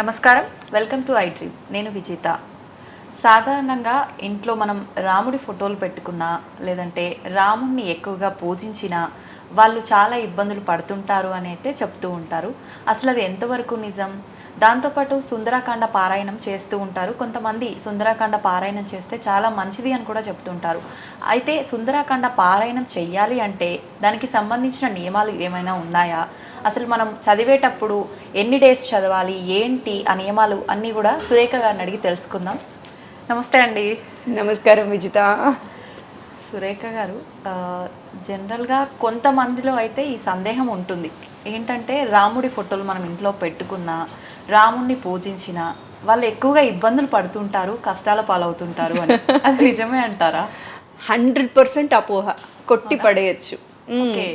నమస్కారం, welcome to I dream. నేను విజేత. సాధారణంగా ఇంట్లో మనం రాముడి ఫోటోలు పెట్టుకున్నా లేదంటే రాముడిని ఎక్కువగా పూజించినా వాళ్ళు చాలా ఇబ్బందులు పడుతుంటారు అని అయితే చెప్తూ ఉంటారు. అసలు అది ఎంతవరకు నిజం? దాంతోపాటు సుందరాకాండ పారాయణం చేస్తూ ఉంటారు. కొంతమంది సుందరాకాండ పారాయణం చేస్తే చాలా మంచిది అని కూడా చెప్తుంటారు. అయితే సుందరాకాండ పారాయణం చెయ్యాలి అంటే దానికి సంబంధించిన నియమాలు ఏమైనా ఉన్నాయా? అసలు మనం చదివేటప్పుడు ఎన్ని డేస్ చదవాలి, ఏంటి ఆ నియమాలు అన్నీ కూడా సురేఖ గారిని అడిగి తెలుసుకుందాం. నమస్తే అండి. నమస్కారం విజిత. సురేఖ గారు, జనరల్గా కొంతమందిలో అయితే ఈ సందేహం ఉంటుంది. ఏంటంటే రాముడి ఫోటోలు మనం ఇంట్లో పెట్టుకున్నా, రాముడిని పూజించిన వాళ్ళు ఎక్కువగా ఇబ్బందులు పడుతుంటారు, కష్టాల పాలవుతుంటారు అని. అది నిజమే అంటారా? 100% అపోహ, కొట్టి పడేయచ్చు. ఓకే.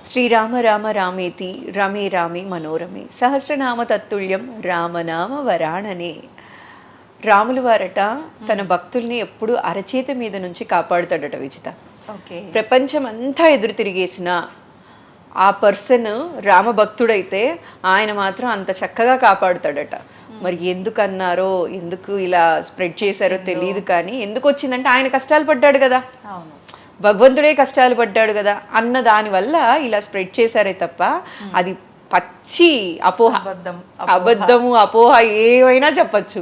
శ్రీరామ రామ రామేతి రమే రామే మనోరమే సహస్రనామ తత్తుల్యం రామనామ వరాణనే. రాములు వారట తన భక్తుల్ని ఎప్పుడు అరచేత మీద నుంచి కాపాడుతాడట విజిత. ఓకే. ప్రపంచం అంతా ఎదురు తిరిగేసిన ఆ పర్సన్ రామభక్తుడైతే ఆయన మాత్రం అంత చక్కగా కాపాడుతాడట. మరి ఎందుకన్నారో, ఎందుకు ఇలా స్ప్రెడ్ చేశారో తెలియదు, కానీ ఎందుకు వచ్చిందంటే ఆయన కష్టాలు పడ్డాడు కదా, అవును, భగవంతుడే కష్టాలు పడ్డాడు కదా అన్న దాని వల్ల ఇలా స్ప్రెడ్ చేశారే తప్ప అది పచ్చి అపోహ, అబద్ధము, అపోహ ఏమైనా చెప్పచ్చు.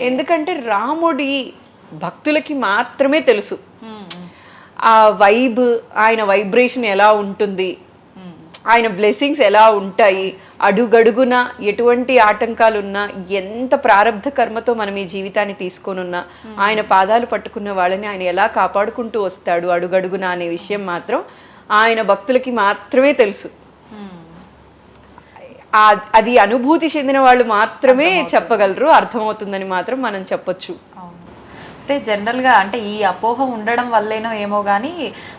ఎందుకంటే రాముడి భక్తులకి మాత్రమే తెలుసు ఆ వైబ్, ఆయన వైబ్రేషన్ ఎలా ఉంటుంది, ఆయన బ్లెస్సింగ్స్ ఎలా ఉంటాయి, అడుగడుగున ఎటువంటి ఆటంకాలున్నా, ఎంత ప్రారంధ కర్మతో మనం ఈ జీవితాన్ని తీసుకొనున్నా ఆయన పాదాలు పట్టుకున్న వాళ్ళని ఆయన ఎలా కాపాడుకుంటూ వస్తాడు అడుగడుగున అనే విషయం మాత్రం ఆయన భక్తులకి మాత్రమే తెలుసు. అది అనుభూతి చెందిన వాళ్ళు మాత్రమే చెప్పగలరు, అర్థమవుతుందని మాత్రం మనం చెప్పొచ్చు. అయితే జనరల్గా అంటే ఈ అపోహ ఉండడం వల్లేనో ఏమో కానీ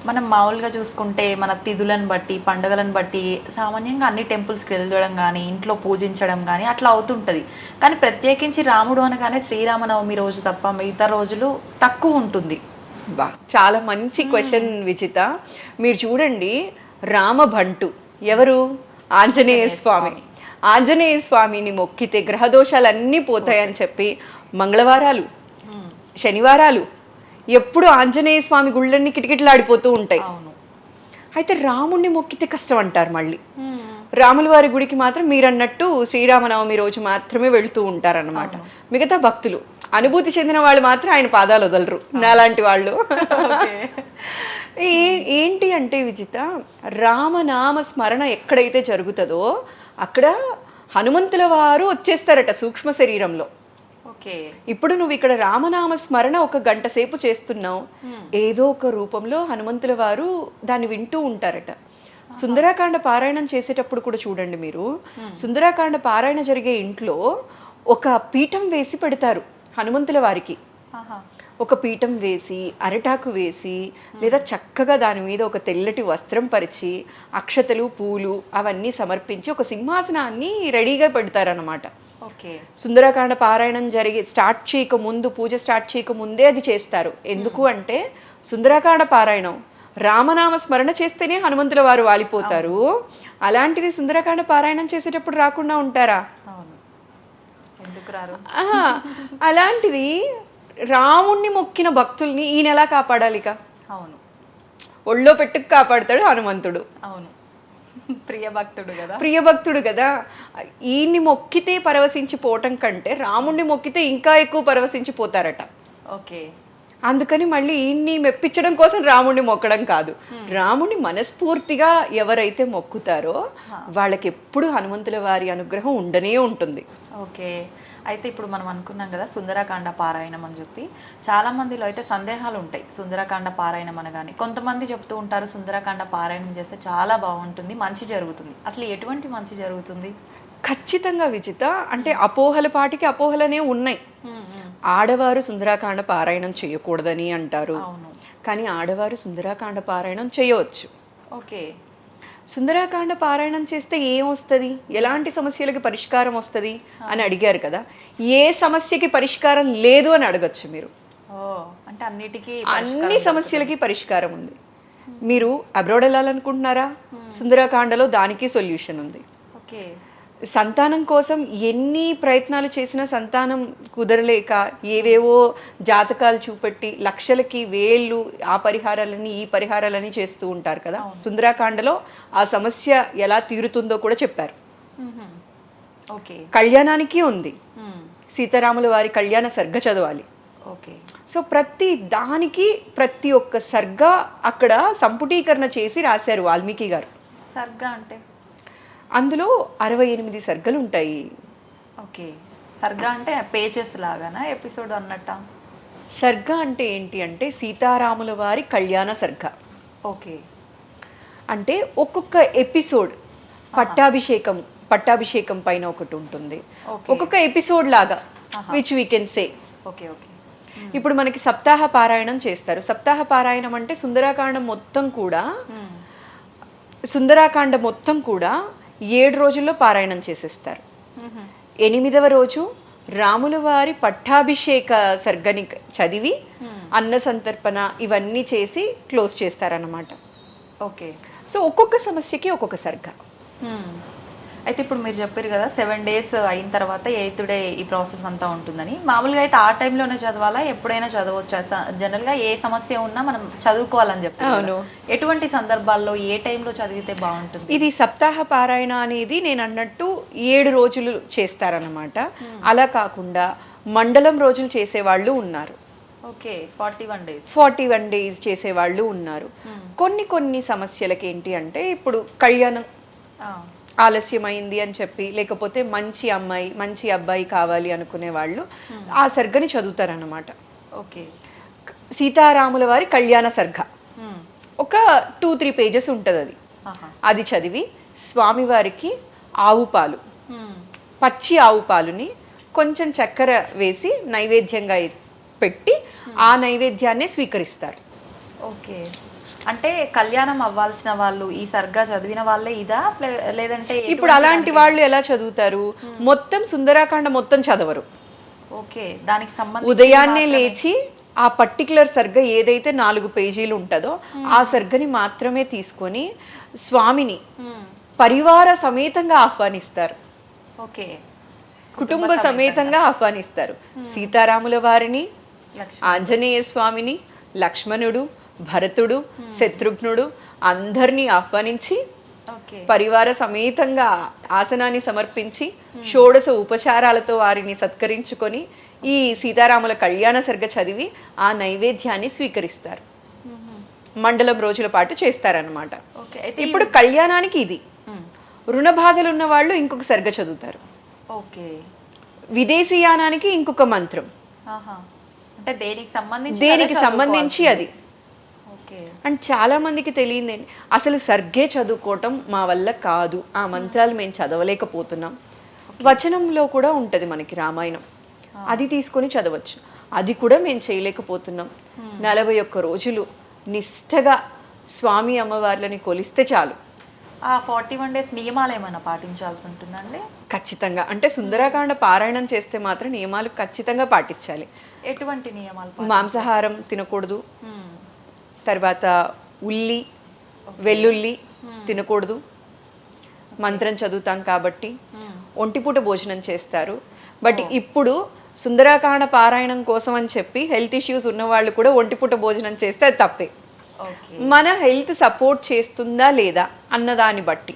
మనం మామూలుగా చూసుకుంటే మన తిథులను బట్టి, పండుగలను బట్టి సామాన్యంగా అన్ని టెంపుల్స్కి వెళ్ళడం కానీ, ఇంట్లో పూజించడం కానీ అట్లా అవుతుంటుంది. కానీ ప్రత్యేకించి రాముడు అనగానే శ్రీరామనవమి రోజు తప్ప మిగతా రోజులు తక్కువ ఉంటుంది. బా, చాలా మంచి క్వశ్చన్ విజిత. మీరు చూడండి, రామభంటు ఎవరు? ఆంజనేయ స్వామి. ఆంజనేయ స్వామిని మొక్కితే గ్రహదోషాలన్నీ పోతాయని చెప్పి మంగళవారాలు, శనివారాలు ఎప్పుడు ఆంజనేయ స్వామి గుళ్ళన్నీ కిటకిటలాడిపోతూ ఉంటాయి. అయితే రాముణ్ణి మొక్కితే కష్టం అంటారు. మళ్ళీ రాముల వారి గుడికి మాత్రం మీరన్నట్టు శ్రీరామనవమి రోజు మాత్రమే వెళుతూ ఉంటారన్నమాట. మిగతా భక్తులు, అనుభూతి చెందిన వాళ్ళు మాత్రం ఆయన పాదాలు వదలరు, నాలాంటి వాళ్ళు. ఏంటి అంటే విజిత, రామనామ స్మరణ ఎక్కడైతే జరుగుతుందో అక్కడ హనుమంతుల వారు వచ్చేస్తారట సూక్ష్మ శరీరంలో. ఇప్పుడు నువ్వు ఇక్కడ రామనామ స్మరణ 1 గంట సేపు చేస్తున్నావు, ఏదో ఒక రూపంలో హనుమంతుల వారు దాన్ని వింటూ ఉంటారట. సుందరాకాండ పారాయణం చేసేటప్పుడు కూడా చూడండి మీరు, సుందరాకాండ పారాయణ జరిగే ఇంట్లో ఒక పీఠం వేసి పెడతారు హనుమంతుల వారికి. ఒక పీఠం వేసి, అరటాకు వేసి, లేదా చక్కగా దాని మీద ఒక తెల్లటి వస్త్రం పరిచి, అక్షతలు, పూలు అవన్నీ సమర్పించి ఒక సింహాసనాన్ని రెడీగా పెడతారన్నమాట. సుందరాకాండ పారాయణం స్టార్ట్ చేయక ముందు, పూజ స్టార్ట్ చేయక ముందే అది చేస్తారు. ఎందుకు అంటే సుందరాకాండ పారాయణం రామనామ స్మరణ చేస్తేనే హనుమంతుల వారు వాలిపోతారు. అలాంటిది సుందరాకాండ పారాయణం చేసేటప్పుడు రాకుండా ఉంటారా? అలాంటిది రాముణ్ణి మొక్కిన భక్తుల్ని ఈయన ఎలా కాపాడాలిక? అవును, ఒళ్ళో పెట్టుకు కాపాడుతాడు హనుమంతుడు. అవును, ప్రియభక్తుడు కదా. ఈయన్ని మొక్కితే పరవశించిపోవటం కంటే రాముణ్ణి మొక్కితే ఇంకా ఎక్కువ పరవశించిపోతారట. ఓకే. అందుకని మళ్ళీ ఈయన్ని మెప్పించడం కోసం రాముణ్ణి మొక్కడం కాదు, రాముణ్ణి మనస్ఫూర్తిగా ఎవరైతే మొక్కుతారో వాళ్ళకి ఎప్పుడు హనుమంతుల వారి అనుగ్రహం ఉండనే ఉంటుంది. ఓకే. అయితే ఇప్పుడు మనం అనుకున్నాం కదా సుందరాకాండ పారాయణం అని చెప్పి, చాలా మందిలో అయితే సందేహాలు ఉంటాయి. సుందరాకాండ పారాయణం అనగానే కొంతమంది చెప్తూ ఉంటారు సుందరాకాండ పారాయణం చేస్తే చాలా బాగుంటుంది, మంచి జరుగుతుంది. అసలు ఎటువంటి మంచి జరుగుతుంది? ఖచ్చితంగా విజిత, అంటే అపోహల పాటికి అపోహలనే ఉన్నాయి. ఆడవారు సుందరాకాండ పారాయణం చేయకూడదని అంటారు, కానీ ఆడవారు సుందరాకాండ పారాయణం చేయవచ్చు. ఓకే. సుందరాకాండ పారాయణం చేస్తే ఏమొస్తుంది, ఎలాంటి సమస్యలకి పరిష్కారం వస్తుంది అని అడిగారు కదా. ఏ సమస్యకి పరిష్కారం లేదు అని అడగచ్చు మీరు. అంటే అన్ని సమస్యలకి పరిష్కారం ఉంది. మీరు అబ్రాడ్ వెళ్ళాలనుకుంటున్నారా? సుందరాకాండలో దానికి సొల్యూషన్ ఉంది. సంతానం కోసం ఎన్ని ప్రయత్నాలు చేసినా సంతానం కుదరలేక ఏవేవో జాతకాలు చూపెట్టి లక్షలకి వేళ్ళు ఆ పరిహారాలని ఈ పరిహారాలని చేస్తూ ఉంటారు కదా. సుందరాకాండలో ఆ సమస్య ఎలా తీరుతుందో కూడా చెప్పారు. ఓకే. కళ్యాణానికి ఉంది, సీతారాముల వారి కళ్యాణ సర్గ చదవాలి. ఓకే. సో ప్రతి దానికి ప్రతి ఒక్క సర్గ అక్కడ సంపుటీకరణ చేసి రాశారు వాల్మీకి గారు. సర్గ అంటే అందులో 68 సర్గలు ఉంటాయి. ఓకే. సర్గ అంటే పేజెస్ లాగానా, ఎపిసోడ్ అన్నట్ట? సర్గ అంటే ఏంటి అంటే సీతారాముల వారి కళ్యాణ సర్గ. ఓకే. అంటే ఒక్కొక్క ఎపిసోడ్ పట్టాభిషేకం పైన ఒకటి ఉంటుంది, ఒక్కొక్క ఎపిసోడ్ లాగా, which we can say. Okay. Okay. ఇప్పుడు మనకి సప్తాహ పారాయణం చేస్తారు. సప్తాహ పారాయణం అంటే సుందరాకాండం మొత్తం కూడా 7 రోజుల్లో పారాయణం చేసేస్తారు. 8వ రోజు రాముల వారి పట్టాభిషేక సర్గని చదివి అన్న సంతర్పణ ఇవన్నీ చేసి క్లోజ్ చేస్తారన్నమాట. ఓకే. సో ఒక్కొక్క సమస్యకి ఒక్కొక్క సర్గ. అయితే ఇప్పుడు మీరు చెప్పారు కదా 7 days అయిన తర్వాత 8th day ఈ ప్రాసెస్ అంతా ఉంటుందని. మామూలుగా అయితే ఆ టైంలోనే చదవాలా, ఎప్పుడైనా చదవచ్చా? జనరల్గా ఏ సమస్య ఉన్నా మనం చదువుకోవాలని చెప్పారు. ఎటువంటి సందర్భాల్లో ఏ టైంలో చదివితే బాగుంటుంది? ఇది సప్తాహ పారాయణ అనేది నేను అన్నట్టు 7 రోజులు చేస్తారన్నమాట. అలా కాకుండా మండలం రోజులు చేసేవాళ్ళు ఉన్నారు. ఓకే. 41 days చేసేవాళ్ళు ఉన్నారు. కొన్ని సమస్యలకి ఏంటి అంటే ఇప్పుడు కళ్యాణం ఆలస్యమైంది అని చెప్పి, లేకపోతే మంచి అమ్మాయి మంచి అబ్బాయి కావాలి అనుకునే వాళ్ళు ఆ సర్గని చదువుతారన్నమాట. ఓకే. సీతారాముల వారి కళ్యాణ సర్గ ఒక 2-3 pages ఉంటుంది. అది చదివి స్వామివారికి ఆవు పాలు, పచ్చి ఆవు పాలుని కొంచెం చక్కెర వేసి నైవేద్యంగా పెట్టి ఆ నైవేద్యాన్ని స్వీకరిస్తారు. ఓకే. అంటే కళ్యాణం అవ్వాల్సిన వాళ్ళు ఈ సర్గా చదివిన వాళ్ళే ఇదా, లేదంటే ఇప్పుడు అలాంటి వాళ్ళు ఎలా చదువుతారు? మొత్తం సుందరాకాండ మొత్తం చదవరు. ఓకే. దానికి సంబంధించి ఉదయాన్నే లేచి ఆ పర్టికులర్ సర్గ ఏదైతే 4 పేజీలు ఉంటుందో ఆ సర్గని మాత్రమే తీసుకొని స్వామిని పరివార సమేతంగా ఆహ్వానిస్తారు. ఓకే. కుటుంబ సమేతంగా ఆహ్వానిస్తారు. సీతారాముల వారిని, ఆంజనేయ స్వామిని, లక్ష్మణుడు, భరతుడు, శత్రుఘ్నుడు అందరినీ ఆహ్వానించి పరివార సమేతంగా ఆసనాన్ని సమర్పించి షోడశ ఉపచారాలతో వారిని సత్కరించుకొని ఈ సీతారాముల కళ్యాణ సర్గ చదివి ఆ నైవేద్యాన్ని స్వీకరిస్తారు. మండలం రోజుల పాటు చేస్తారన్నమాట. ఇప్పుడు కళ్యాణానికి ఇది, రుణ బాధలు ఉన్న వాళ్ళు ఇంకొక సర్గ చదువుతారు. ఓకే. విదేశీయానానికి ఇంకొక మంత్రం, అంటే దేనికి సంబంధించి అది. అండ్ చాలా మందికి తెలియదు, అసలు సర్గే చదువుకోవటం మా వల్ల కాదు, ఆ మంత్రాలు మేము చదవలేకపోతున్నాం. వచనంలో కూడా ఉంటుంది మనకి రామాయణం, అది తీసుకొని చదవచ్చు, అది కూడా మేము చేయలేకపోతున్నాం. 41 రోజులు నిష్టగా స్వామి అమ్మవార్లని కొలిస్తే చాలు. ఆ 41 days నియమాలు ఏమైనా పాటించాల్సి ఉంటుందండి? ఖచ్చితంగా. అంటే సుందరాకాండ పారాయణం చేస్తే మాత్రం నియమాలు ఖచ్చితంగా పాటించాలి. ఎటువంటి నియమాలు? మాంసాహారం తినకూడదు, తర్వాత ఉల్లి వెల్లుల్లి తినకూడదు, మంత్రం చదువుతాం కాబట్టి. ఒంటిపూట భోజనం చేస్తారు. బట్ ఇప్పుడు సుందరాకాండ పారాయణం కోసం అని చెప్పి హెల్త్ ఇష్యూస్ ఉన్న వాళ్ళు కూడా ఒంటిపూట భోజనం చేస్తే అది తప్పే. మన హెల్త్ సపోర్ట్ చేస్తుందా లేదా అన్నదాన్ని బట్టి.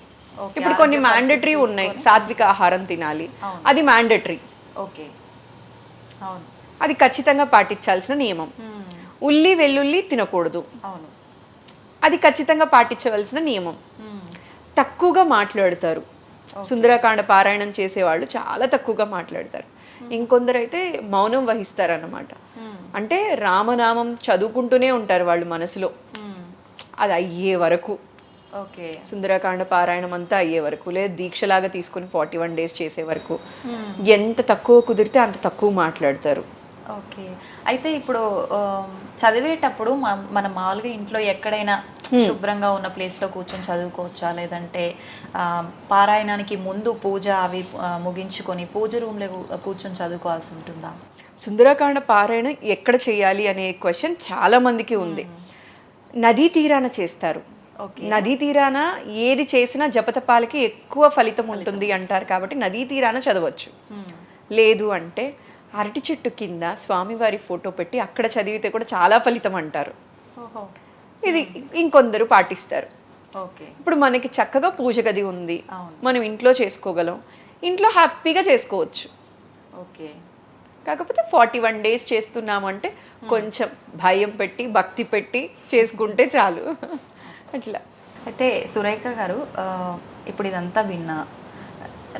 ఇప్పుడు కొన్ని మ్యాండటరీ ఉన్నాయి, సాత్విక ఆహారం తినాలి, అది మ్యాండటరీ, అది ఖచ్చితంగా పాటించాల్సిన నియమం. ఉల్లి వెల్లుల్లి తినకూడదు, అది ఖచ్చితంగా పాటించవలసిన నియమం. తక్కువగా మాట్లాడతారు, సుందరాకాండ పారాయణం చేసేవాళ్ళు చాలా తక్కువగా మాట్లాడతారు. ఇంకొందరైతే మౌనం వహిస్తారన్నమాట. అంటే రామనామం చదువుకుంటూనే ఉంటారు వాళ్ళు మనసులో, అది అయ్యే వరకు, సుందరాకాండ పారాయణం అంతా అయ్యే వరకు, లేదా దీక్షలాగా తీసుకుని 41 days చేసే వరకు. ఎంత తక్కువ కుదిరితే అంత తక్కువ మాట్లాడతారు. ఓకే. అయితే ఇప్పుడు చదివేటప్పుడు మనం మామూలుగా ఇంట్లో ఎక్కడైనా శుభ్రంగా ఉన్న ప్లేస్లో కూర్చొని చదువుకోవచ్చా, లేదంటే పారాయణానికి ముందు పూజ అవి ముగించుకొని పూజ రూమ్లో కూర్చొని చదువుకోవాల్సి ఉంటుందా? సుందరాకాండ పారాయణం ఎక్కడ చేయాలి అనే క్వశ్చన్ చాలా మందికి ఉంది. నదీ తీరాన చేస్తారు. ఓకే. నదీ తీరాన ఏది చేసినా జపతపాలకి ఎక్కువ ఫలితం ఉంటుంది అంటారు కాబట్టి నదీ తీరాన చదవచ్చు. లేదు అంటే అరటి చెట్టు కింద స్వామివారి ఫోటో పెట్టి అక్కడ చదివితే కూడా చాలా ఫలితం అంటారు. ఓహో. ఇది ఇంకొందరు పాటిస్తారు. ఓకే. ఇప్పుడు మనకి చక్కగా పూజ గది ఉంది, అవును. మనం ఇంట్లో చేసుకోగలం, ఇంట్లో హ్యాపీగా చేసుకోవచ్చు. ఓకే. కాకపోతే 41 days చేస్తున్నామంటే కొంచెం భయం పెట్టి భక్తి పెట్టి చేసుకుంటే చాలు. అట్లా. అయితే సురేఖ గారు, ఇప్పుడు ఇదంతా విన్నా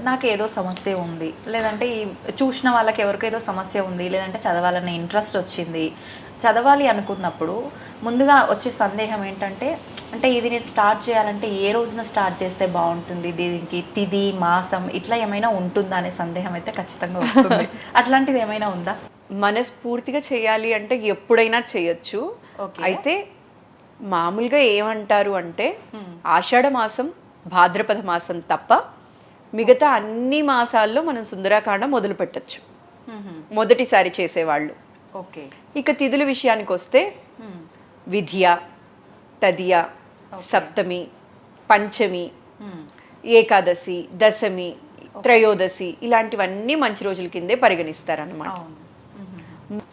నాకు ఏదో సమస్య ఉంది, లేదంటే ఈ చూసిన వాళ్ళకి ఎవరికో ఏదో సమస్య ఉంది, లేదంటే చదవాలనే ఇంట్రెస్ట్ వచ్చింది, చదవాలి అనుకున్నప్పుడు ముందుగా వచ్చే సందేహం ఏంటంటే, అంటే ఇది నేను స్టార్ట్ చేయాలంటే ఏ రోజున స్టార్ట్ చేస్తే బాగుంటుంది, దీనికి తిథి మాసం ఇట్లా ఏమైనా ఉంటుందా అనే సందేహం అయితే ఖచ్చితంగా వస్తుంది. అట్లాంటిది ఏమైనా ఉందా? మనస్ఫూర్తిగా చేయాలి అంటే ఎప్పుడైనా చేయొచ్చు. ఓకే. అయితే మామూలుగా ఏమంటారు అంటే ఆషాఢ మాసం భాద్రపద మాసం తప్ప మిగతా అన్ని మాసాల్లో మనం సుందరాకాండ మొదలు పెట్టచ్చు మొదటిసారి చేసేవాళ్ళు. ఓకే. ఇక తిథుల విషయానికి వస్తే విద్య, తదియ, సప్తమి, పంచమి, ఏకాదశి, దశమి, త్రయోదశి ఇలాంటివన్నీ మంచి రోజుల కిందే పరిగణిస్తారన్నమాట.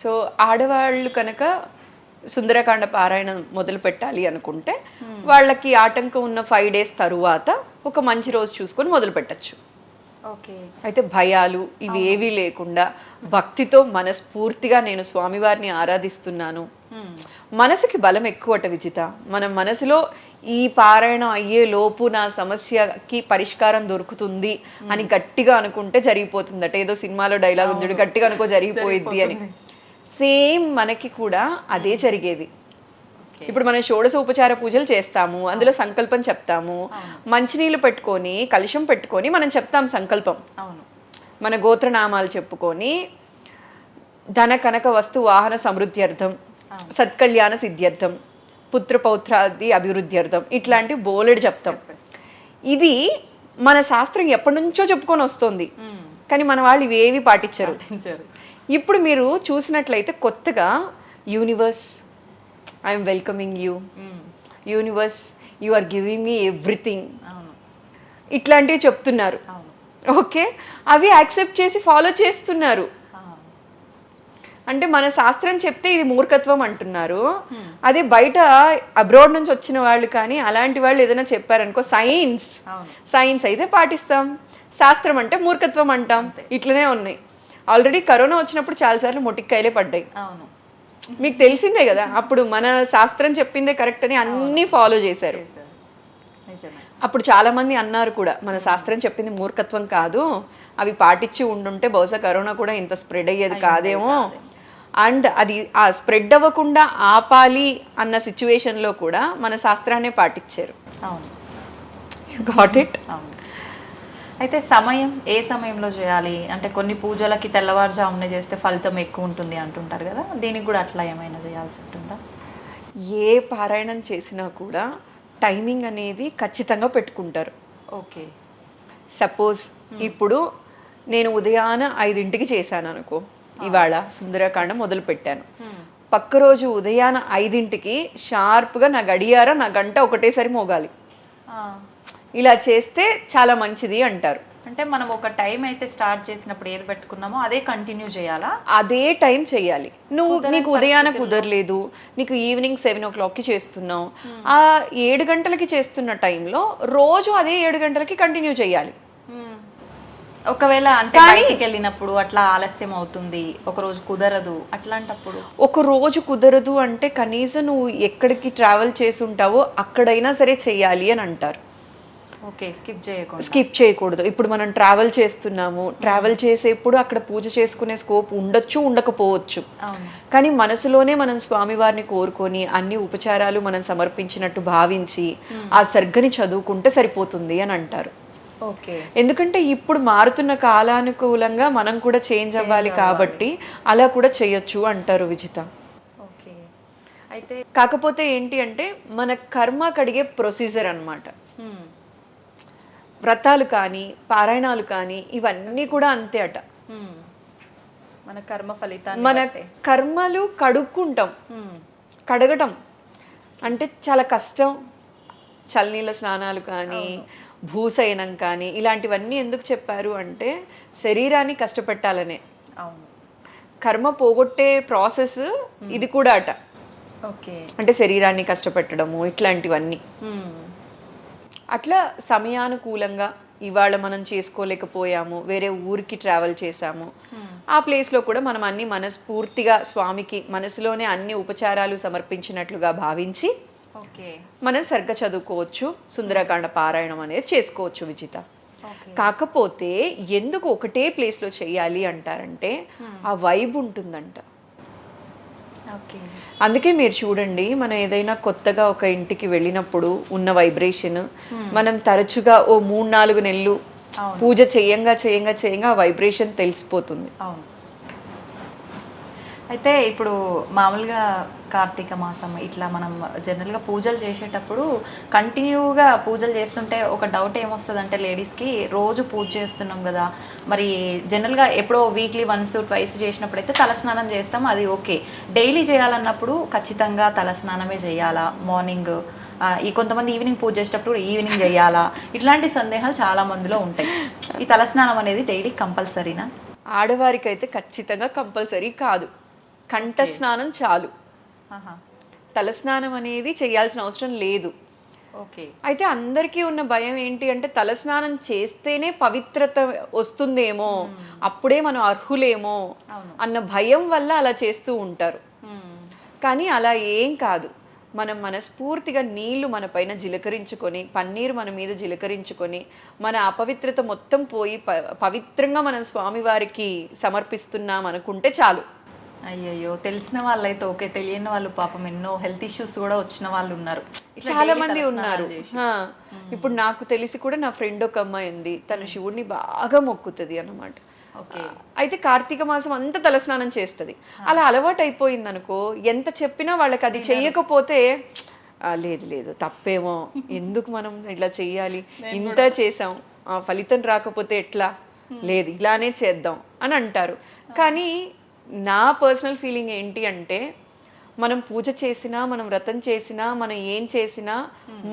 సో ఆడవాళ్ళు కనుక సుందరకాండ పారాయణం మొదలు పెట్టాలి అనుకుంటే వాళ్ళకి ఆటంకం ఉన్న 5 days తరువాత ఒక మంచి రోజు చూసుకొని మొదలు పెట్టచ్చు. ఓకే. అయితే భయాలు ఇవి ఏవీ లేకుండా భక్తితో మనస్ఫూర్తిగా నేను స్వామివారిని ఆరాధిస్తున్నాను. మనసుకి బలం ఎక్కువట విజిత. మన మనసులో ఈ పారాయణం అయ్యే లోపు నా సమస్యకి పరిష్కారం దొరుకుతుంది అని గట్టిగా అనుకుంటే జరిగిపోతుందట. ఏదో సినిమాలో డైలాగ్ ఉంది, గట్టిగా అనుకో జరిగిపోయిద్ది అని. సేమ్ మనకి కూడా అదే జరిగేది. ఇప్పుడు మనం షోడశ ఉపచార పూజలు చేస్తాము, అందులో సంకల్పం చెప్తాము, మంచినీళ్ళు పెట్టుకొని కలశం పెట్టుకొని మనం చెప్తాం సంకల్పం. మన గోత్రనామాలు చెప్పుకొని ధన కనక వస్తు వాహన సమృద్ధ్యర్థం, సత్కళ్యాణ సిద్ధ్యర్థం, పుత్ర పౌత్రాది అభివృద్ధ్యర్థం ఇట్లాంటి బోలెడు చెప్తాం. ఇది మన శాస్త్రం ఎప్పటి నుంచో చెప్పుకొని వస్తుంది, కానీ మన వాళ్ళు ఇవేవి పాటించరు. ఇప్పుడు మీరు చూసినట్లయితే కొత్తగా universe I'm welcoming you, universe you are giving me everything ఇట్లాంటివి చెప్తున్నారు. ఓకే, అవి యాక్సెప్ట్ చేసి ఫాలో చేస్తున్నారు. అంటే మన శాస్త్రం చెప్తే ఇది మూర్ఖత్వం అంటున్నారు. అదే బయట అబ్రాడ్ నుంచి వచ్చిన వాళ్ళు కానీ అలాంటి వాళ్ళు ఏదైనా చెప్పారనుకో, సైన్స్ అయితే పాటిస్తాం, శాస్త్రం అంటే మూర్ఖత్వం అంటాం. ఇట్లనే ఉన్నాయి. ఆల్రెడీ కరోనా వచ్చినప్పుడు చాలాసార్లు మొటిక్కాయలే పడ్డాయి. మీకు తెలిసిందే కదా, అప్పుడు మన శాస్త్రం చెప్పిందే కరెక్ట్ అని అన్నీ ఫాలో చేశారు. అప్పుడు చాలా మంది అన్నారు కూడా, మన శాస్త్రం చెప్పింది మూర్ఖత్వం కాదు, అవి పాటించి ఉండుంటే బహుశా కరోనా కూడా ఇంత స్ప్రెడ్ అయ్యేది కాదేమో. అండ్ అది ఆ స్ప్రెడ్ అవ్వకుండా ఆపాలి అన్న సిచ్యువేషన్లో కూడా మన శాస్త్రాన్నే పాటించారు. Got it. అయితే సమయం ఏ సమయంలో చేయాలి అంటే, కొన్ని పూజలకి తెల్లవారుజామునే చేస్తే ఫలితం ఎక్కువ ఉంటుంది అంటుంటారు కదా, దీనికి కూడా అట్లా ఏమైనా చేయాల్సి ఉంటుందా? ఏ పారాయణం చేసినా కూడా టైమింగ్ అనేది ఖచ్చితంగా పెట్టుకుంటారు. ఓకే. సపోజ్ ఇప్పుడు నేను ఉదయాన 5 చేశాను అనుకో, ఇవాళ సుందరకాండ మొదలు పెట్టాను, పక్క రోజు ఉదయాన 5 షార్ప్గా నా గడియార నా గంట ఒకటేసారి మోగాలి. ఇలా చేస్తే చాలా మంచిది అంటారు. అంటే మనం ఒక టైం అయితే స్టార్ట్ చేసినప్పుడు ఏది పెట్టుకున్నామో అదే కంటిన్యూ చేయాలా? అదే టైం చేయాలి. నీకు ఉదయాన కుదరలేదు, నీకు ఈవినింగ్ 7 o'clockకి చేస్తున్నావు, ఆ 7 గంటలకి చేస్తున్న టైంలో రోజు అదే 7 గంటలకి కంటిన్యూ చేయాలి. ఒకవేళ అంటే బయటికి వెళ్ళినప్పుడు అట్లా ఆలస్యం అవుతుంది, ఒక రోజు కుదరదు, అట్లాంటప్పుడు ఒక రోజు కుదరదు అంటే కనీసం నువ్వు ఎక్కడికి ట్రావెల్ చేసి ఉంటావో అక్కడైనా సరే చెయ్యాలి అని అంటారు. ఓకే. స్కిప్ చేయకూడదు. ఇప్పుడు మనం ట్రావెల్ చేస్తున్నాము, ట్రావెల్ చేసేప్పుడు అక్కడ పూజ చేసుకునే స్కోప్ ఉండొచ్చు ఉండకపోవచ్చు, కానీ మనసులోనే మనం స్వామివారిని కోరుకొని అన్ని ఉపచారాలు మనం సమర్పించినట్టు భావించి ఆ సర్గని చదువుకుంటే సరిపోతుంది అని అంటారు. ఓకే. ఎందుకంటే ఇప్పుడు మారుతున్న కాలానుకూలంగా మనం కూడా చేంజ్ అవ్వాలి కాబట్టి అలా కూడా చేయొచ్చు అంటారు విజిత. ఓకే. అయితే కాకపోతే ఏంటి అంటే మన కర్మ కడిగే ప్రొసీజర్ అన్నమాట. వ్రతాలు కానీ పారాయణాలు కానీ ఇవన్నీ కూడా అంతే అట. మన కర్మ ఫలితాన్ని మన కర్మలు కడుక్కుంటాం. కడగటం అంటే చాలా కష్టం, చల్లనీళ్ళ స్నానాలు కానీ భూసయనం కానీ ఇలాంటివన్నీ ఎందుకు చెప్పారు అంటే శరీరాన్ని కష్టపెట్టాలనే. అవును. కర్మ పోగొట్టే ప్రాసెస్ ఇది కూడా అట. ఓకే. అంటే శరీరాన్ని కష్టపెట్టడము ఇట్లాంటివన్నీ. అట్లా సమయానుకూలంగా ఇవాళ మనం చేసుకోలేకపోయాము, వేరే ఊరికి ట్రావెల్ చేసాము, ఆ ప్లేస్లో కూడా మనం అన్ని మనస్ఫూర్తిగా స్వామికి మనసులోనే అన్ని ఉపచారాలు సమర్పించినట్లుగా భావించి ఓకే. మనం సరిగ్గా చదువుకోవచ్చు, సుందరకాండ పారాయణం అనేది చేసుకోవచ్చు విజిత. కాకపోతే ఎందుకు ఒకటే ప్లేస్లో చెయ్యాలి అంటారంటే ఆ వైబ్ ఉంటుందంట. ఓకే. అందుకే మీరు చూడండి, మనం ఏదైనా కొత్తగా ఒక ఇంటికి వెళ్ళినప్పుడు ఉన్న వైబ్రేషన్ మనం తరచుగా ఓ 3-4 నెలలు పూజ చేయంగా చేయంగా చేయంగా ఆ వైబ్రేషన్ తెలిసిపోతుంది. అవును. అయితే ఇప్పుడు మామూలుగా కార్తీక మాసం ఇట్లా మనం జనరల్గా పూజలు చేసేటప్పుడు కంటిన్యూగా పూజలు చేస్తుంటే ఒక డౌట్ ఏమొస్తుందంటే లేడీస్కి, రోజు పూజ చేస్తున్నాం కదా, మరి జనరల్గా ఎప్పుడో వీక్లీ వన్స్ ట్వైస్ చేసినప్పుడు అయితే తలస్నానం చేస్తాం, అది ఓకే. డైలీ చేయాలన్నప్పుడు ఖచ్చితంగా తలస్నానమే చేయాలా, మార్నింగ్ ఈ కొంతమంది ఈవినింగ్ పూజ చేసేటప్పుడు ఈవినింగ్ చేయాలా, ఇట్లాంటి సందేహాలు చాలా మందిలో ఉంటాయి. ఈ తలస్నానం అనేది డైలీ కంపల్సరీనా? ఆడవారికి అయితే ఖచ్చితంగా కంపల్సరీ కాదు, కంఠ స్నానం చాలు. తలస్నానం అనేది చేయాల్సిన అవసరం లేదు. ఓకే. అయితే అందరికీ ఉన్న భయం ఏంటి అంటే తలస్నానం చేస్తేనే పవిత్రత వస్తుందేమో, అప్పుడే మనం అర్హులేమో అన్న భయం వల్ల అలా చేస్తూ ఉంటారు. కానీ అలా ఏం కాదు. మనం మనస్ఫూర్తిగా నీళ్లు మన పైన జిలకరించుకొని, పన్నీరు మన మీద జిలకరించుకొని, మన అపవిత్రత మొత్తం పోయి పవిత్రంగా మనం స్వామివారికి సమర్పిస్తున్నాం అనుకుంటే చాలు. అయ్యయ్యో, తెలిసిన వాళ్ళైతే ఓకే, తెలియని వాళ్ళు పాపం ఎన్నో హెల్త్ ఇష్యూస్ కూడా వచ్చిన వాళ్ళు ఉన్నారు, చాలా మంది ఉన్నారు. ఇప్పుడు నాకు తెలిసి కూడా నా ఫ్రెండ్ ఒక అమ్మాయి ఉంది, తన శివుడిని బాగా మొక్కుతుంది అన్నమాట. అయితే కార్తీక మాసం అంతా తలస్నానం చేస్తుంది. అలా అలవాటు అయిపోయింది అనుకో, ఎంత చెప్పినా వాళ్ళకి అది చెయ్యకపోతే లేదు లేదు తప్పేమో, ఎందుకు మనం ఇట్లా చెయ్యాలి, ఇంత చేసాం ఫలితం రాకపోతే ఎట్లా, లేదు ఇలానే చేద్దాం అని అంటారు. కానీ నా పర్సనల్ ఫీలింగ్ ఏంటి అంటే, మనం పూజ చేసినా, మనం వ్రతం చేసినా, మనం ఏం చేసినా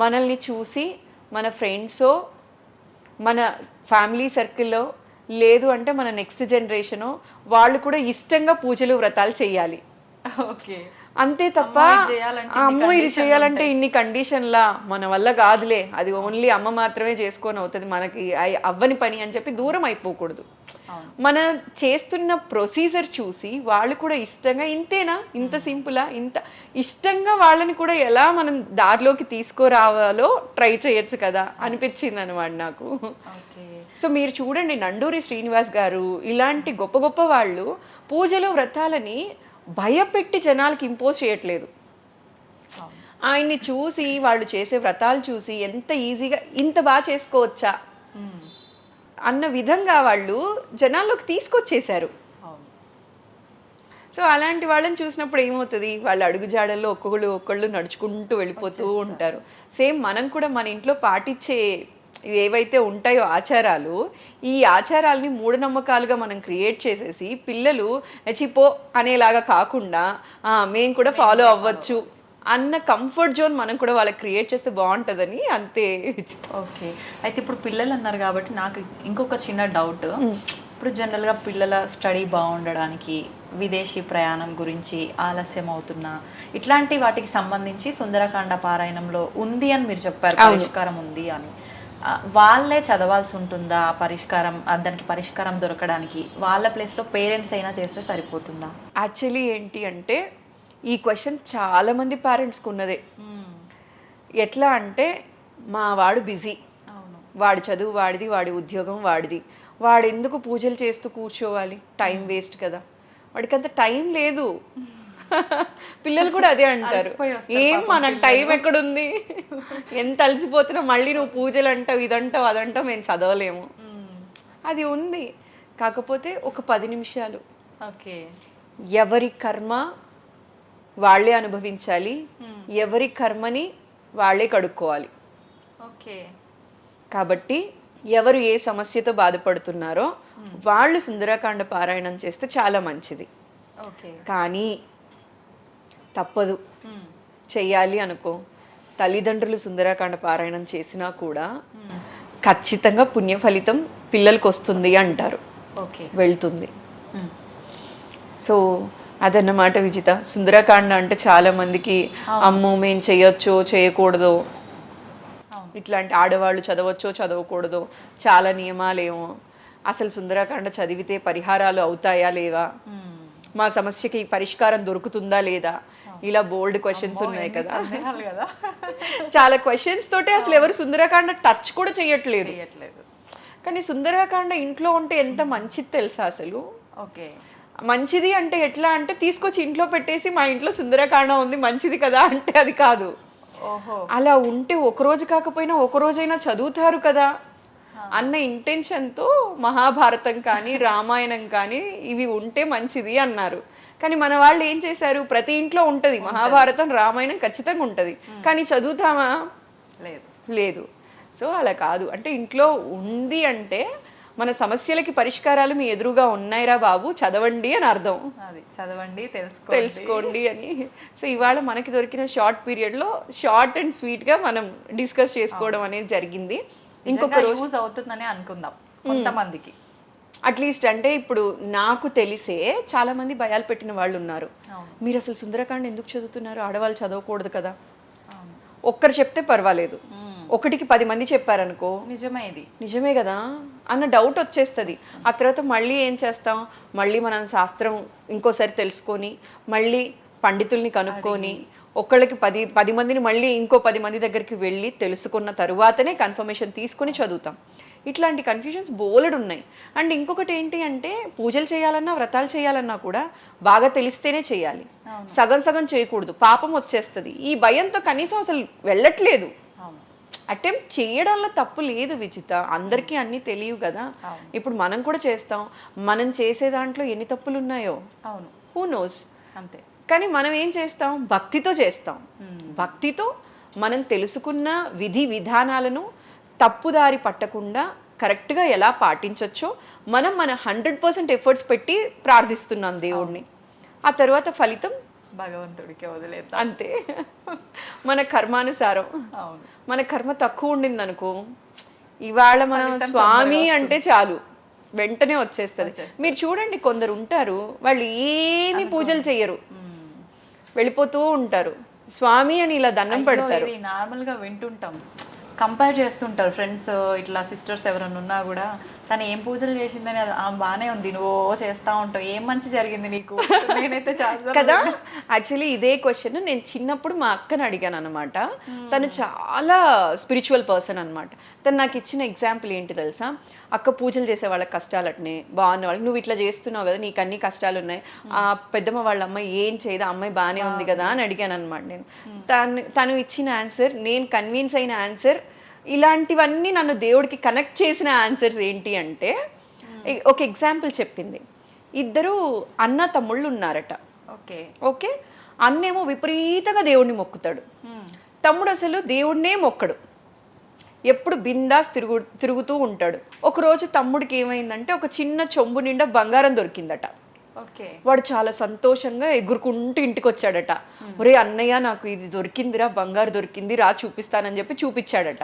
మనల్ని చూసి మన ఫ్రెండ్సో, మన ఫ్యామిలీ సర్కిల్లో, లేదు అంటే మన నెక్స్ట్ జనరేషను వాళ్ళు కూడా ఇష్టంగా పూజలు వ్రతాలు చేయాలి. ఓకే. అంతే తప్ప అమ్మో ఇది చేయాలంటే ఇన్ని కండిషన్లా, మన వల్ల కాదులే, అది ఓన్లీ అమ్మ మాత్రమే చేసుకొని అవుతుంది, మనకి అవ్వని పని అని చెప్పి దూరం అయిపోకూడదు. మన చేస్తున్న ప్రొసీజర్ చూసి వాళ్ళు కూడా ఇష్టంగా, ఇంతేనా, ఇంత సింపులా, ఇంత ఇష్టంగా వాళ్ళని కూడా ఎలా మనం దారిలోకి తీసుకురావాలో ట్రై చేయొచ్చు కదా అనిపించింది అనమాట నాకు. సో మీరు చూడండి, నండూరి శ్రీనివాస్ గారు ఇలాంటి గొప్ప గొప్ప వాళ్ళు పూజలు వ్రతాలని భయపెట్టి జనాలకి ఇంపోజ్ చేయట్లేదు. ఆయన్ని చూసి, వాళ్ళు చేసే వ్రతాలు చూసి ఎంత ఈజీగా ఇంత బాగా చేసుకోవచ్చా అన్న విధంగా వాళ్ళు జనాల్లోకి తీసుకొచ్చేశారు. సో అలాంటి వాళ్ళని చూసినప్పుడు ఏమవుతుంది, వాళ్ళ అడుగుజాడల్లో ఒక్కొక్కళ్ళు నడుచుకుంటూ వెళ్ళిపోతూ ఉంటారు. సేమ్ మనం కూడా మన ఇంట్లో పాటించే ఏవైతే ఉంటాయో ఆచారాలు, ఈ ఆచారాలని మూఢనమ్మకాలుగా మనం క్రియేట్ చేసేసి పిల్లలు చిపో అనేలాగా కాకుండా మేము కూడా ఫాలో అవ్వచ్చు అన్న కంఫర్ట్ జోన్ మనం కూడా వాళ్ళకి క్రియేట్ చేస్తే బాగుంటుందని. అంతే. ఓకే. అయితే ఇప్పుడు పిల్లలు అన్నారు కాబట్టి నాకు ఇంకొక చిన్న డౌట్. ఇప్పుడు జనరల్గా పిల్లల స్టడీ బాగుండడానికి, విదేశీ ప్రయాణం గురించి ఆలస్యం అవుతున్నా, ఇట్లాంటి వాటికి సంబంధించి సుందరకాండ పారాయణంలో ఉంది అని మీరు చెప్పారు, పరిష్కారం ఉంది అని. వాళ్ళే చదవాల్సి ఉంటుందా పరిష్కారం, దానికి పరిష్కారం దొరకడానికి వాళ్ళ ప్లేస్లో పేరెంట్స్ అయినా చేస్తే సరిపోతుందా? యాక్చువల్లీ ఏంటి అంటే ఈ క్వశ్చన్ చాలా మంది పేరెంట్స్కి ఉన్నదే. ఎట్లా అంటే, మా వాడు బిజీ, వాడి చదువు వాడిది, వాడి ఉద్యోగం వాడిది, వాడు ఎందుకు పూజలు చేస్తూ కూర్చోవాలి, టైం వేస్ట్ కదా, వాడికి అంత టైం లేదు. పిల్లలు కూడా అదే అంటారు, ఏం మన టైం ఎక్కడుంది, ఎంత అలసిపోతున్నా మళ్ళీ నువ్వు పూజలు అంటావు, ఇదంటావు అదంటావు, మేము చదవలేము. అది ఉంది, కాకపోతే ఒక 10 నిమిషాలు. ఓకే. ఎవరి కర్మ వాళ్ళే అనుభవించాలి, ఎవరి కర్మని వాళ్ళే కడుక్కోవాలి. ఓకే. కాబట్టి ఎవరు ఏ సమస్యతో బాధపడుతున్నారో వాళ్ళు సుందరకాండ పారాయణం చేస్తే చాలా మంచిది. కానీ తప్పదు, చెయ్యాలి అనుకో, తల్లిదండ్రులు సుందరాకాండ పారాయణం చేసినా కూడా ఖచ్చితంగా పుణ్య ఫలితం పిల్లలకు వస్తుంది అంటారు. ఓకే. వెళ్తుంది. సో అదన్నమాట విజిత. సుందరకాండ అంటే చాలా మందికి అమ్మో మేము చేయొచ్చో చేయకూడదో, ఇట్లాంటి ఆడవాళ్ళు చదవచ్చో చదవకూడదో, చాలా నియమాలేమో, అసలు సుందరకాండ చదివితే పరిహారాలు అవుతాయా లేవా, మా సమస్యకి పరిష్కారం దొరుకుతుందా లేదా, ఇలా బోల్డ్ క్వశ్చన్స్ ఉన్నాయి కదా. చాలా క్వశ్చన్స్ తోటే అసలు ఎవరు సుందరకాండ టచ్ కూడా చేయట్లేదు. కానీ సుందరకాండ ఇంట్లో ఉంటే ఎంత మంచిది తెలుసా అసలు. ఓకే. మంచిది అంటే ఎట్లా అంటే తీసుకొచ్చి ఇంట్లో పెట్టేసి మా ఇంట్లో సుందరకాండ ఉంది మంచిది కదా అంటే అది కాదు. అలా ఉంటే ఒక రోజు కాకపోయినా ఒక రోజైనా చదువుతారు కదా అన్న ఇంటెన్షన్తో మహాభారతం కానీ రామాయణం కానీ ఇవి ఉంటే మంచిది అన్నారు. కానీ మన వాళ్ళు ఏం చేశారు, ప్రతి ఇంట్లో ఉంటది మహాభారతం రామాయణం ఖచ్చితంగా ఉంటది, కానీ చదువుతామా? లేదు. సో అలా కాదు. అంటే ఇంట్లో ఉంది అంటే మన సమస్యలకి పరిష్కారాలు మీ ఎదురుగా ఉన్నాయిరా బాబు, చదవండి అని అర్థం. చదవండి, తెలుసుకోండి అని. సో ఇవాళ మనకి దొరికిన షార్ట్ పీరియడ్లో షార్ట్ అండ్ స్వీట్గా మనం డిస్కస్ చేసుకోవడం అనేది జరిగింది. ఇంకొక రోజు అవుతుందని అనుకుందాం కొంతమందికి అట్లీస్ట్. అంటే ఇప్పుడు నాకు తెలిసే చాలా మంది భయాలు పెట్టిన వాళ్ళు ఉన్నారు. మీరు అసలు సుందరకాండ ఎందుకు చదువుతున్నారు, ఆడవాళ్ళు చదవకూడదు కదా. ఒక్కరు చెప్తే పర్వాలేదు, ఒకటికి 10 మంది చెప్పారనుకో నిజమే కదా అన్న డౌట్ వచ్చేస్తుంది. ఆ తర్వాత మళ్ళీ ఏం చేస్తాం, మళ్ళీ మనం శాస్త్రం ఇంకోసారి తెలుసుకొని మళ్ళీ పండితుల్ని కనుక్కొని ఒకళ్ళకి 10 మందిని మళ్ళీ ఇంకో 10 మంది దగ్గరికి వెళ్ళి తెలుసుకున్న తరువాతనే కన్ఫర్మేషన్ తీసుకుని చదువుతాం. ఇట్లాంటి కన్ఫ్యూజన్స్ బోలెడు ఉన్నాయి. అండ్ ఇంకొకటి ఏంటి అంటే పూజలు చేయాలన్నా వ్రతాలు చేయాలన్నా కూడా బాగా తెలిస్తేనే చేయాలి, సగం సగం చేయకూడదు, పాపం వచ్చేస్తుంది. ఈ భయంతో కనీసం అసలు వెళ్ళట్లేదు. అటెంప్ట్ చేయడంలో తప్పు లేదు విజిత, అందరికీ అన్నీ తెలియవు కదా. ఇప్పుడు మనం కూడా చేస్తాం, మనం చేసే దాంట్లో ఎన్ని తప్పులు ఉన్నాయో హూ నోస్. అంతే. కానీ మనం ఏం చేస్తాం, భక్తితో చేస్తాం. భక్తితో మనం తెలుసుకున్న విధి విధానాలను తప్పుదారి పట్టకుండా కరెక్ట్గా ఎలా పాటించవచ్చో మనం మన 100% ఎఫర్ట్స్ పెట్టి ప్రార్థిస్తున్నాం దేవుడిని. ఆ తర్వాత ఫలితం భగవంతుడికి వదిలేద్దాం అంతే. మన కర్మానుసారం. మన కర్మ తక్కువ ఉండింది అనుకో, ఇవాళ మనం స్వామి అంటే చాలు వెంటనే వచ్చేస్తుంది. మీరు చూడండి, కొందరు ఉంటారు వాళ్ళు ఏమి పూజలు చెయ్యరు, వెళ్ళిపోతూ ఉంటారు, స్వామి అని ఇలా దండం పెడతారు. నార్మల్గా వింటుంటాం, కంపేర్ చేస్తుంటారు ఫ్రెండ్స్, ఇట్లా సిస్టర్స్ ఎవరైనా ఉన్నా కూడా తను ఏం పూజలు చేసిందని బాగానే ఉంది, నువ్వు చేస్తా ఉంటావు, ఏం మంచి జరిగింది నీకు, నేనైతే చాలా కదా. యాక్చువల్లీ ఇదే క్వశ్చన్ నేను చిన్నప్పుడు మా అక్కని అడిగాను అనమాట. తను చాలా స్పిరిచువల్ పర్సన్ అనమాట. తను నాకు ఇచ్చిన ఎగ్జాంపుల్ ఏంటి తెలుసా, అక్క పూజలు చేసే వాళ్ళకి కష్టాలు అట్నే, బాగున్న వాళ్ళకి నువ్వు ఇట్లా చేస్తున్నావు కదా, నీకు అన్ని కష్టాలు ఉన్నాయి, ఆ పెద్దమ్మ వాళ్ళ అమ్మాయి ఏం చేయదు, అమ్మాయి బాగానే ఉంది కదా అని అడిగాను అనమాట నేను. తను ఇచ్చిన ఆన్సర్, నేను కన్విన్స్ అయిన ఆన్సర్, ఇలాంటివన్నీ నన్ను దేవుడికి కనెక్ట్ చేసిన ఆన్సర్స్ ఏంటి అంటే, ఒక ఎగ్జాంపుల్ చెప్పింది. ఇద్దరు అన్న తమ్ముళ్ళు ఉన్నారట. ఓకే. అన్నేమో విపరీతంగా దేవుడిని మొక్కుతాడు, తమ్ముడు అసలు దేవుడినే మొక్కడు, ఎప్పుడు బిందాస్ తిరుగుతూ ఉంటాడు. ఒకరోజు తమ్ముడికి ఏమైందంటే ఒక చిన్న చెంబు నిండా బంగారం దొరికిందట. వాడు చాలా సంతోషంగా ఎగురుకుంటూ ఇంటికి వచ్చాడట. ఒరే అన్నయ్య, నాకు ఇది దొరికిందిరా, బంగారు దొరికింది, రా చూపిస్తానని చెప్పి చూపించాడట.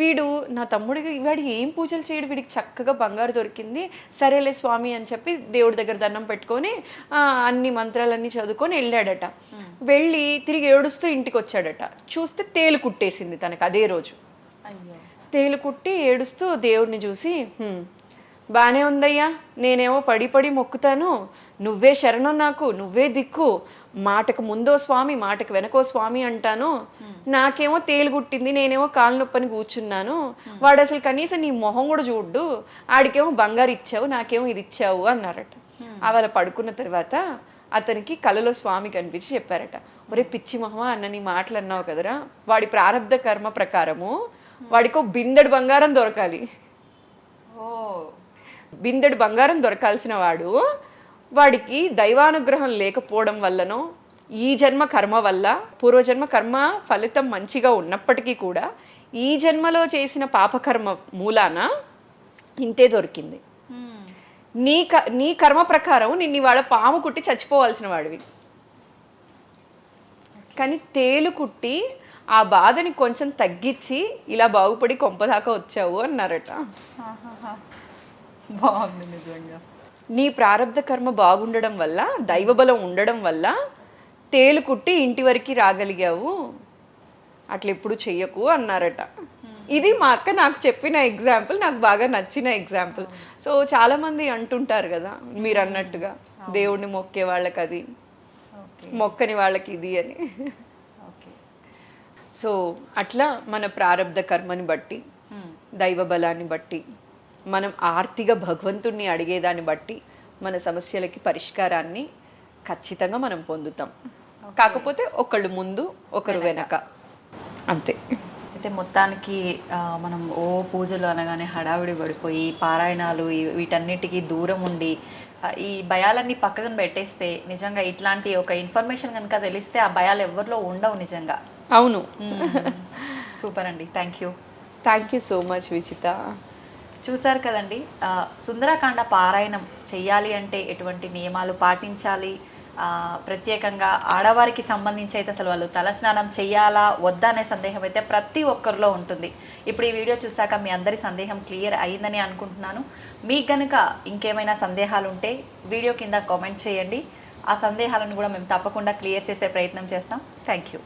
వీడు, నా తమ్ముడికి వాడు ఏం పూజలు చేయడు, వీడికి చక్కగా బంగారు దొరికింది, సరేలే స్వామి అని చెప్పి దేవుడి దగ్గర దండం పెట్టుకొని అన్ని మంత్రాలన్నీ చదువుకొని వెళ్ళాడట. వెళ్ళి తిరిగి ఏడుస్తూ ఇంటికి వచ్చాడట. చూస్తే తేలు కుట్టేసింది తనకు అదే రోజు. తేలు కుట్టి ఏడుస్తూ దేవుడిని చూసి, బాగానే ఉందయ్యా, నేనేమో పడి పడి మొక్కుతాను, నువ్వే శరణం నాకు, నువ్వే దిక్కు, మాటకు ముందో స్వామి మాటకు వెనకో స్వామి అంటాను, నాకేమో తేలు కుట్టింది, నేనేమో కాలు నొప్పని కూర్చున్నాను, వాడు అసలు కనీసం నీ మొహం కూడా చూడ్డు, ఆడికేమో బంగారు ఇచ్చావు, నాకేమో ఇది ఇచ్చావు అన్నారట. అలా పడుకున్న తర్వాత అతనికి కలలో స్వామి కనిపించి చెప్పారట, ఒరే పిచ్చి మొహమా, అన్న నీ మాటలు అన్నావు కదరా, వాడి ప్రారంధ కర్మ ప్రకారము వాడికో బిందెడు బంగారం దొరకాలి, బిందెడు బంగారం దొరకాల్సిన వాడు, వాడికి దైవానుగ్రహం లేకపోవడం వల్లనో ఈ జన్మ కర్మ వల్ల, పూర్వజన్మ కర్మ ఫలితం మంచిగా ఉన్నప్పటికీ కూడా ఈ జన్మలో చేసిన పాపకర్మ మూలాన ఇంతే దొరికింది. నీ కర్మ ప్రకారం నిన్ను వాళ్ళ పాము కుట్టి చచ్చిపోవాల్సిన వాడివి, కానీ తేలు కుట్టి ఆ బాధని కొంచెం తగ్గించి ఇలా బాగుపడి కొంపదాకా వచ్చావు అన్నారట. బాగుంది నిజంగా. నీ ప్రారంధ కర్మ బాగుండడం వల్ల, దైవబలం ఉండడం వల్ల తేలు కుట్టి ఇంటి వరకు రాగలిగావు, అట్లా ఎప్పుడు చెయ్యకు అన్నారట. ఇది మా అక్క నాకు చెప్పిన ఎగ్జాంపుల్, నాకు బాగా నచ్చిన ఎగ్జాంపుల్. సో చాలామంది అంటుంటారు కదా మీరు అన్నట్టుగా, దేవుడిని మొక్కే వాళ్ళకి అది, మొక్కని వాళ్ళకి ఇది అని. సో అట్లా మన ప్రారంధ కర్మని బట్టి, దైవ బలాన్ని బట్టి, మనం ఆర్తిగా భగవంతుణ్ణి అడిగేదాన్ని బట్టి మన సమస్యలకి పరిష్కారాన్ని ఖచ్చితంగా మనం పొందుతాం. కాకపోతే ఒకళ్ళు ముందు ఒకరు వెనక, అంతే. అయితే మొత్తానికి మనం పూజలు అనగానే హడావిడి పడిపోయి పారాయణాలు వీటన్నిటికీ దూరం ఉండి ఈ భయాలన్నీ పక్కన పెట్టేస్తే నిజంగా ఇట్లాంటి ఒక ఇన్ఫర్మేషన్ కనుక తెలిస్తే ఆ భయాలు ఎవరిలో ఉండవు నిజంగా. అవును. సూపర్ అండి, thank you so much Vijitha. చూసారు కదండి, సుందరకాండ పారాయణం చెయ్యాలి అంటే ఎటువంటి నియమాలు పాటించాలి, ప్రత్యేకంగా ఆడవారికి సంబంధించి అయితే అసలు వాళ్ళు తలస్నానం చెయ్యాలా వద్దా అనే సందేహం అయితే ప్రతి ఒక్కరిలో ఉంటుంది. ఇప్పుడు ఈ వీడియో చూసాక మీ అందరి సందేహం క్లియర్ అయిందని అనుకుంటున్నాను. మీకు కనుక ఇంకేమైనా సందేహాలు ఉంటే వీడియో కింద కామెంట్ చేయండి. ఆ సందేహాలను కూడా మేము తప్పకుండా క్లియర్ చేసే ప్రయత్నం చేస్తాం. Thank you.